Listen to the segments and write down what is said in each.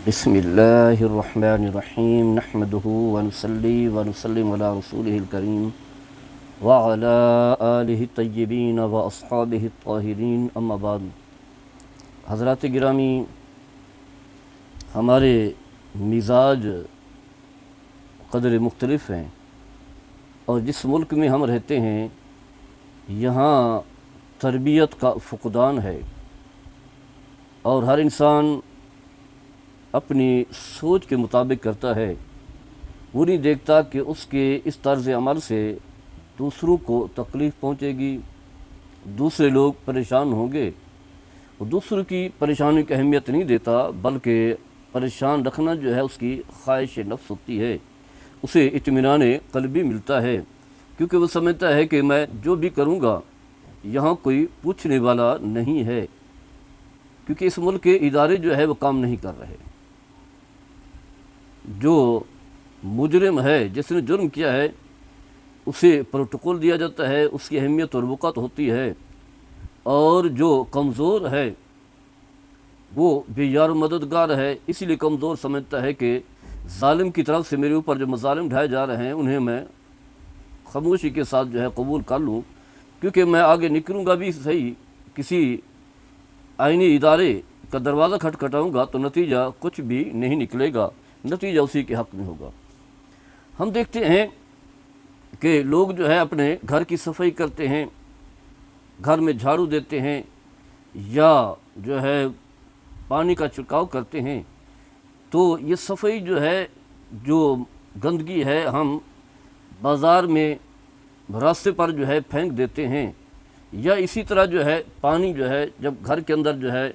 بسم اللہ الرحمن الرحیم نحمدہ ونصلی ونسلم علی رسولہ الکریم وعلی آلہ الطیبین واصحابہ الطاہرین اما بعد۔ حضرات گرامی، ہمارے مزاج قدر مختلف ہیں، اور جس ملک میں ہم رہتے ہیں یہاں تربیت کا فقدان ہے، اور ہر انسان اپنی سوچ کے مطابق کرتا ہے۔ وہ نہیں دیکھتا کہ اس کے اس طرز عمل سے دوسروں کو تکلیف پہنچے گی، دوسرے لوگ پریشان ہوں گے۔ وہ دوسروں کی پریشانی کی اہمیت نہیں دیتا، بلکہ پریشان رکھنا جو ہے اس کی خواہش نفس ہوتی ہے۔ اسے اطمینان قلبی ملتا ہے، کیونکہ وہ سمجھتا ہے کہ میں جو بھی کروں گا یہاں کوئی پوچھنے والا نہیں ہے، کیونکہ اس ملک کے ادارے جو ہے وہ کام نہیں کر رہے۔ جو مجرم ہے، جس نے جرم کیا ہے، اسے پروٹوکول دیا جاتا ہے، اس کی اہمیت اور وقت ہوتی ہے، اور جو کمزور ہے وہ بے یار و مددگار ہے، اسی لیے کمزور سمجھتا ہے کہ ظالم کی طرف سے میرے اوپر جو مظالم ڈھائے جا رہے ہیں انہیں میں خاموشی کے ساتھ جو ہے قبول کر لوں، کیونکہ میں آگے نکلوں گا بھی صحیح، کسی آئینی ادارے کا دروازہ کھٹکھٹاؤں گا تو نتیجہ کچھ بھی نہیں نکلے گا، نتیجہ اسی کے حق میں ہوگا۔ ہم دیکھتے ہیں کہ لوگ جو ہے اپنے گھر کی صفائی کرتے ہیں، گھر میں جھاڑو دیتے ہیں، یا جو ہے پانی کا چھڑکاؤ کرتے ہیں، تو یہ صفائی جو ہے، جو گندگی ہے، ہم بازار میں راستے پر جو ہے پھینک دیتے ہیں، یا اسی طرح جو ہے پانی جو ہے جب گھر کے اندر جو ہے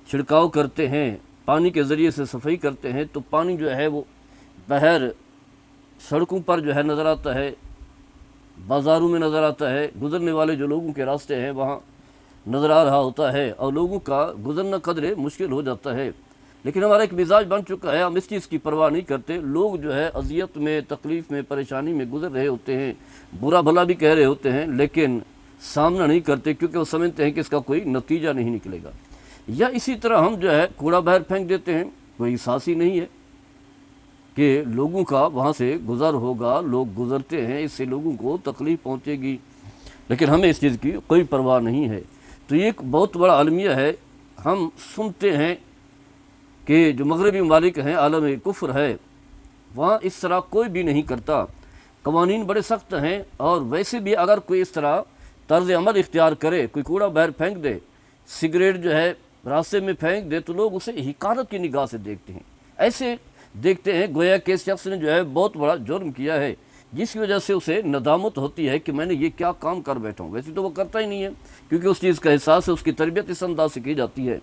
چھڑکاؤ کرتے ہیں، پانی کے ذریعے سے صفائی کرتے ہیں، تو پانی جو ہے وہ باہر سڑکوں پر جو ہے نظر آتا ہے، بازاروں میں نظر آتا ہے، گزرنے والے جو لوگوں کے راستے ہیں وہاں نظر آ رہا ہوتا ہے، اور لوگوں کا گزرنا قدرے مشکل ہو جاتا ہے۔ لیکن ہمارا ایک مزاج بن چکا ہے، ہم اس چیز کی پرواہ نہیں کرتے۔ لوگ جو ہے اذیت میں، تکلیف میں، پریشانی میں گزر رہے ہوتے ہیں، برا بھلا بھی کہہ رہے ہوتے ہیں، لیکن سامنا نہیں کرتے، کیونکہ وہ سمجھتے ہیں کہ اس کا کوئی نتیجہ نہیں نکلے گا۔ یا اسی طرح ہم جو ہے کوڑا باہر پھینک دیتے ہیں، کوئی احساس ہی نہیں ہے کہ لوگوں کا وہاں سے گزر ہوگا، لوگ گزرتے ہیں، اس سے لوگوں کو تکلیف پہنچے گی، لیکن ہمیں اس چیز کی کوئی پرواہ نہیں ہے۔ تو یہ ایک بہت بڑا المیہ ہے۔ ہم سنتے ہیں کہ جو مغربی ممالک ہیں، عالم کفر ہے، وہاں اس طرح کوئی بھی نہیں کرتا، قوانین بڑے سخت ہیں، اور ویسے بھی اگر کوئی اس طرح طرز عمل اختیار کرے، کوئی کوڑا باہر پھینک دے، سگریٹ جو ہے راستے میں پھینک دے، تو لوگ اسے حقارت کی نگاہ سے دیکھتے ہیں، ایسے دیکھتے ہیں گویا کہ اس شخص نے جو ہے بہت بڑا جرم کیا ہے، جس کی وجہ سے اسے ندامت ہوتی ہے کہ میں نے یہ کیا کام کر بیٹھا ہوں۔ ویسے تو وہ کرتا ہی نہیں ہے، کیونکہ اس چیز کا احساس ہے، اس کی تربیت اس انداز سے کی جاتی ہے۔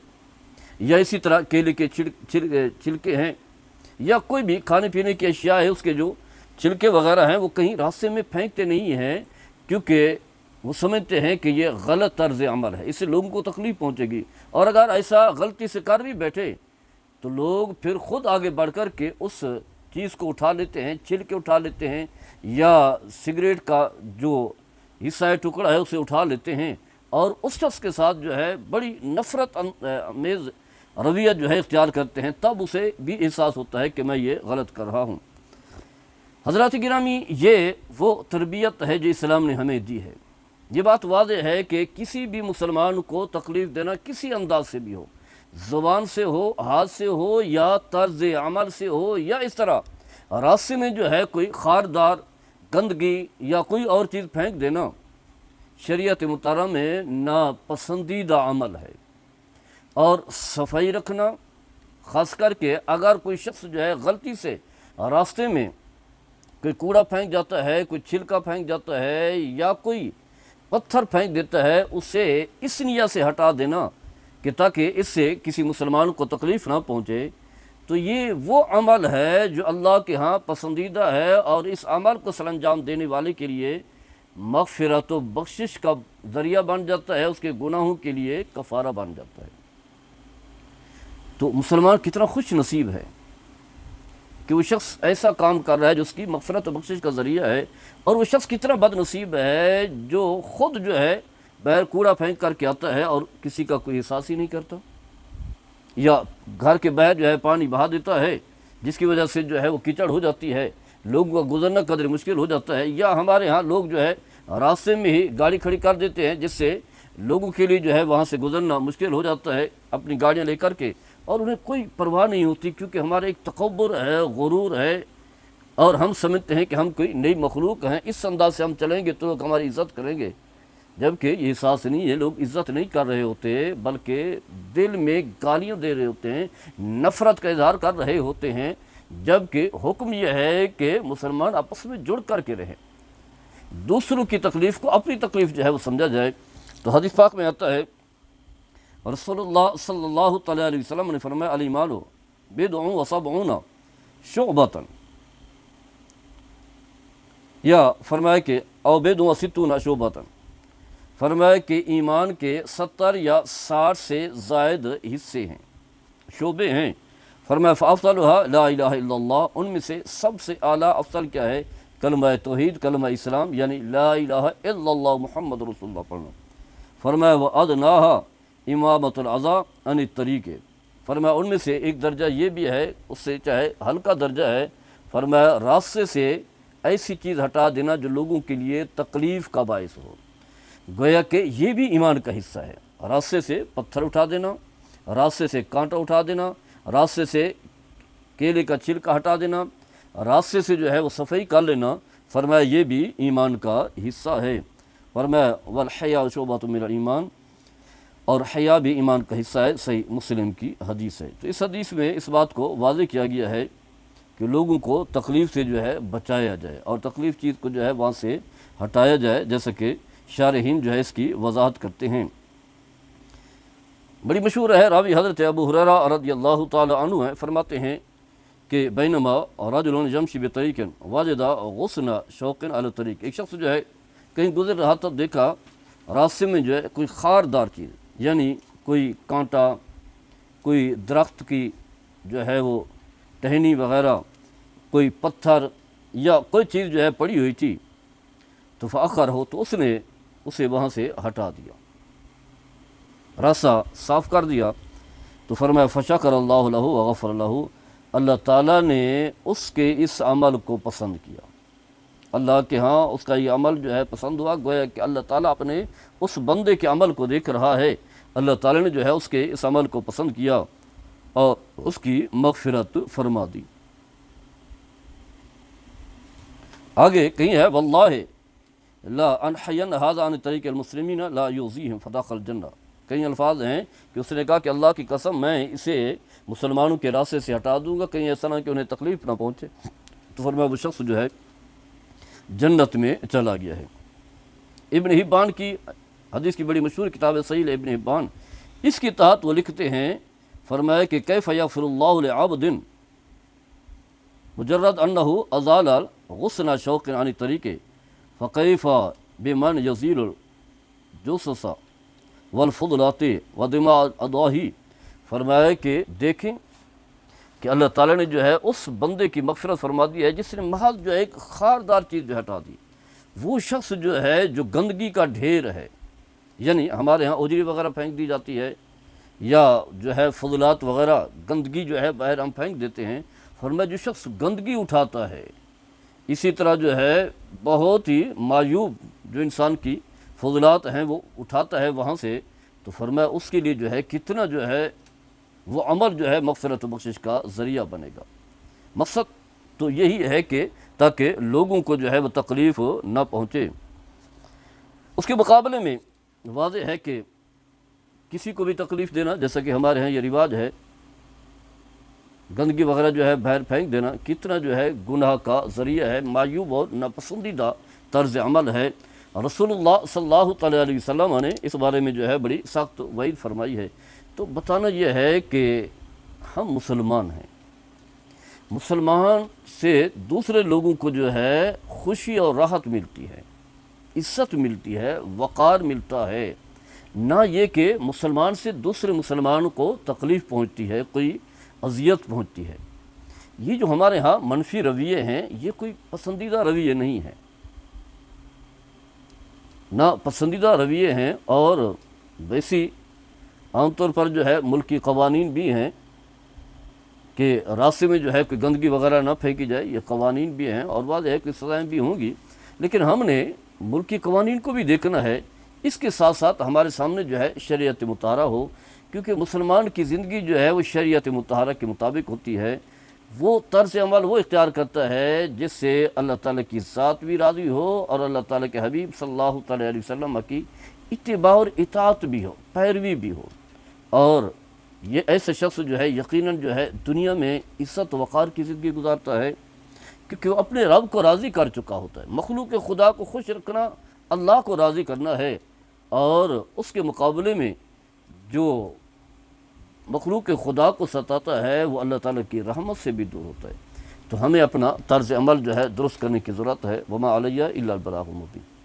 یا اسی طرح کیلے کے چھلکے ہیں، یا کوئی بھی کھانے پینے کی اشیاء ہے، اس کے جو چھلکے وغیرہ ہیں وہ کہیں راستے میں پھینکتے نہیں ہیں، کیونکہ وہ سمجھتے ہیں کہ یہ غلط طرز عمل ہے، اس سے لوگوں کو تکلیف پہنچے گی، اور اگر ایسا غلطی سے کر بھی بیٹھے تو لوگ پھر خود آگے بڑھ کر کے اس چیز کو اٹھا لیتے ہیں، چھلکے اٹھا لیتے ہیں، یا سگریٹ کا جو حصہ ہے، ٹکڑا ہے، اسے اٹھا لیتے ہیں، اور اس شخص کے ساتھ جو ہے بڑی نفرت آمیز رویہ جو ہے اختیار کرتے ہیں، تب اسے بھی احساس ہوتا ہے کہ میں یہ غلط کر رہا ہوں۔ حضرات گرامی، یہ وہ تربیت ہے جو اسلام نے ہمیں دی ہے۔ یہ بات واضح ہے کہ کسی بھی مسلمان کو تکلیف دینا کسی انداز سے بھی ہو، زبان سے ہو، ہاتھ سے ہو، یا طرز عمل سے ہو، یا اس طرح راستے میں جو ہے کوئی خاردار گندگی یا کوئی اور چیز پھینک دینا، شریعت مطالعہ میں ناپسندیدہ عمل ہے۔ اور صفائی رکھنا، خاص کر کے اگر کوئی شخص جو ہے غلطی سے راستے میں کوئی کوڑا پھینک جاتا ہے، کوئی چھلکا پھینک جاتا ہے، یا کوئی پتھر پھینک دیتا ہے، اسے اس نیت سے ہٹا دینا کہ تاکہ اس سے کسی مسلمان کو تکلیف نہ پہنچے، تو یہ وہ عمل ہے جو اللہ کے ہاں پسندیدہ ہے، اور اس عمل کو سر انجام دینے والے کے لیے مغفرت و بخشش کا ذریعہ بن جاتا ہے، اس کے گناہوں کے لیے کفارہ بن جاتا ہے۔ تو مسلمان کتنا خوش نصیب ہے کہ وہ شخص ایسا کام کر رہا ہے جو اس کی مغفرت و بخشش کا ذریعہ ہے، اور وہ شخص کتنا بد نصیب ہے جو خود جو ہے باہر کوڑا پھینک کر کے آتا ہے اور کسی کا کوئی احساس ہی نہیں کرتا۔ یا گھر کے باہر جو ہے پانی بہا دیتا ہے جس کی وجہ سے جو ہے وہ کیچڑ ہو جاتی ہے، لوگوں کا گزرنا قدر مشکل ہو جاتا ہے، یا ہمارے ہاں لوگ جو ہے راستے میں ہی گاڑی کھڑی کر دیتے ہیں جس سے لوگوں کے لیے جو ہے وہاں سے گزرنا مشکل ہو جاتا ہے اپنی گاڑیاں لے کر کے، اور انہیں کوئی پرواہ نہیں ہوتی، کیونکہ ہمارا ایک تکبر ہے، غرور ہے، اور ہم سمجھتے ہیں کہ ہم کوئی نئی مخلوق ہیں، اس انداز سے ہم چلیں گے تو لوگ ہماری عزت کریں گے، جبکہ یہ احساس نہیں ہے، لوگ عزت نہیں کر رہے ہوتے بلکہ دل میں گالیاں دے رہے ہوتے ہیں، نفرت کا اظہار کر رہے ہوتے ہیں، جبکہ حکم یہ ہے کہ مسلمان آپس میں جڑ کر کے رہیں، دوسروں کی تکلیف کو اپنی تکلیف جو ہے وہ سمجھا جائے۔ تو حدیث پاک میں آتا ہے، رسول اللہ صلی اللہ تعالیٰ علیہ وسلم نے فرمایا الایمان بضع و سبعون شعبۃ، یا فرمایا کہ او بضع و ستون شعبۃ، فرمایا کہ ایمان کے 70 یا 60 سے زائد حصے ہیں، شعبے ہیں۔ فرمایا فافضلها لا الہ الا اللہ، ان میں سے سب سے اعلیٰ افضل کیا ہے؟ کلمہ توحید، کلمہ اسلام، یعنی لا الہ الا اللہ محمد رسول اللہ پڑھنا۔ فرمایا وَأَدْنَاهَا امامۃ العزا عن الطریق، فرمایا ان میں سے ایک درجہ یہ بھی ہے، اس سے چاہے ہلکا درجہ ہے، فرمایا راستے سے ایسی چیز ہٹا دینا جو لوگوں کے لیے تکلیف کا باعث ہو، گویا کہ یہ بھی ایمان کا حصہ ہے، راستے سے پتھر اٹھا دینا، راستے سے کانٹا اٹھا دینا، راستے سے کیلے کا چھلکا ہٹا دینا، راستے سے جو ہے وہ صفائی کر لینا، فرمایا یہ بھی ایمان کا حصہ ہے۔ فرمایا والحیاء شعبۃ من الایمان، اور حیا بھی ایمان کا حصہ ہے، صحیح مسلم کی حدیث ہے۔ تو اس حدیث میں اس بات کو واضح کیا گیا ہے کہ لوگوں کو تکلیف سے جو ہے بچایا جائے اور تکلیف چیز کو جو ہے وہاں سے ہٹایا جائے، جیسا کہ شارحین جو ہے اس کی وضاحت کرتے ہیں۔ بڑی مشہور ہے، راوی حضرت ابو ہریرہ رضی اللہ تعالی عنہ ہیں، فرماتے ہیں کہ بینما رجل یمشی بطریق وجد غصن شوق علی الطریق، ایک شخص جو ہے کہیں گزر رہا تھا، دیکھا راستے میں جو ہے کوئی خاردار چیز، یعنی کوئی کانٹا، کوئی درخت کی جو ہے وہ ٹہنی وغیرہ، کوئی پتھر یا کوئی چیز جو ہے پڑی ہوئی تھی، تو فاخر ہو، تو اس نے اسے وہاں سے ہٹا دیا، راستہ صاف کر دیا، تو فرمایا فشکر اللہ لہ وغفر لہ، اللہ تعالیٰ نے اس کے اس عمل کو پسند کیا، اللہ کے ہاں اس کا یہ عمل جو ہے پسند ہوا، گویا کہ اللہ تعالیٰ اپنے اس بندے کے عمل کو دیکھ رہا ہے، اللہ تعالیٰ نے جو ہے اس کے اس عمل کو پسند کیا اور اس کی مغفرت فرما دی۔ آگے کہیں ہے واللہ لا انحین ھذا عن طریق المسلمین لا یؤذیہم فدخل الجنہ، کئی الفاظ ہیں کہ اس نے کہا کہ اللہ کی قسم میں اسے مسلمانوں کے راستے سے ہٹا دوں گا، کہیں ایسا نہ کہ انہیں تکلیف نہ پہنچے، تو فرمایا وہ شخص جو ہے جنت میں چلا گیا ہے۔ ابن حبان کی حدیث کی بڑی مشہور کتاب ہے صحیح ابن حبان، اس کی تحت وہ لکھتے ہیں، فرمایا کہ کیف یغفر اللہ لعبد مجرد انہ ازال غصن شوق عن الطریق فکیف بمن یزیل الجثث والفضلات ودماء الاضاحی، فرمایا کہ دیکھیں کہ اللہ تعالیٰ نے جو ہے اس بندے کی مغفرت فرما دی ہے جس نے محض جو ہے ایک خاردار چیز جو ہٹا دی، وہ شخص جو ہے جو گندگی کا ڈھیر ہے، یعنی ہمارے ہاں اجری وغیرہ پھینک دی جاتی ہے یا جو ہے فضلات وغیرہ گندگی جو ہے باہر ہم پھینک دیتے ہیں، فرمایا جو شخص گندگی اٹھاتا ہے، اسی طرح جو ہے بہت ہی معیوب جو انسان کی فضلات ہیں وہ اٹھاتا ہے وہاں سے، تو فرمایا اس کے لیے جو ہے کتنا جو ہے وہ عمل جو ہے مغفرت و بخشش کا ذریعہ بنے گا۔ مقصد تو یہی ہے کہ تاکہ لوگوں کو جو ہے وہ تکلیف نہ پہنچے۔ اس کے مقابلے میں واضح ہے کہ کسی کو بھی تکلیف دینا، جیسا کہ ہمارے ہاں یہ رواج ہے، گندگی وغیرہ جو ہے باہر پھینک دینا، کتنا جو ہے گناہ کا ذریعہ ہے، معیوب اور ناپسندیدہ طرز عمل ہے۔ رسول اللہ صلی اللہ تعالیٰ علیہ وسلم نے اس بارے میں جو ہے بڑی سخت وعید فرمائی ہے۔ تو بتانا یہ ہے کہ ہم مسلمان ہیں، مسلمان سے دوسرے لوگوں کو جو ہے خوشی اور راحت ملتی ہے، عزت ملتی ہے، وقار ملتا ہے، نہ یہ کہ مسلمان سے دوسرے مسلمان کو تکلیف پہنچتی ہے، کوئی اذیت پہنچتی ہے۔ یہ جو ہمارے ہاں منفی رویے ہیں، یہ کوئی پسندیدہ رویے نہیں ہیں، نہ پسندیدہ رویے ہیں، اور ویسی عام طور پر جو ہے ملکی قوانین بھی ہیں کہ راستے میں جو ہے کوئی گندگی وغیرہ نہ پھینکی جائے، یہ قوانین بھی ہیں اور واضح ہے کہ سزائیں بھی ہوں گی، لیکن ہم نے ملکی قوانین کو بھی دیکھنا ہے، اس کے ساتھ ساتھ ہمارے سامنے جو ہے شریعت مطہرہ ہو، کیونکہ مسلمان کی زندگی جو ہے وہ شریعت مطہرہ کے مطابق ہوتی ہے۔ وہ طرز عمل وہ اختیار کرتا ہے جس سے اللہ تعالیٰ کی ذات بھی راضی ہو اور اللہ تعالیٰ کے حبیب صلی اللہ تعالیٰ علیہ وسلم کی اتباع اور اطاعت بھی ہو، پیروی بھی ہو۔ اور یہ ایسا شخص جو ہے یقیناً جو ہے دنیا میں عزت وقار کی زندگی گزارتا ہے، کیونکہ وہ اپنے رب کو راضی کر چکا ہوتا ہے۔ مخلوق خدا کو خوش رکھنا اللہ کو راضی کرنا ہے، اور اس کے مقابلے میں جو مخلوق خدا کو ستاتا ہے وہ اللہ تعالیٰ کی رحمت سے بھی دور ہوتا ہے۔ تو ہمیں اپنا طرز عمل جو ہے درست کرنے کی ضرورت ہے۔ وما علیہ الا البلاغ المبین۔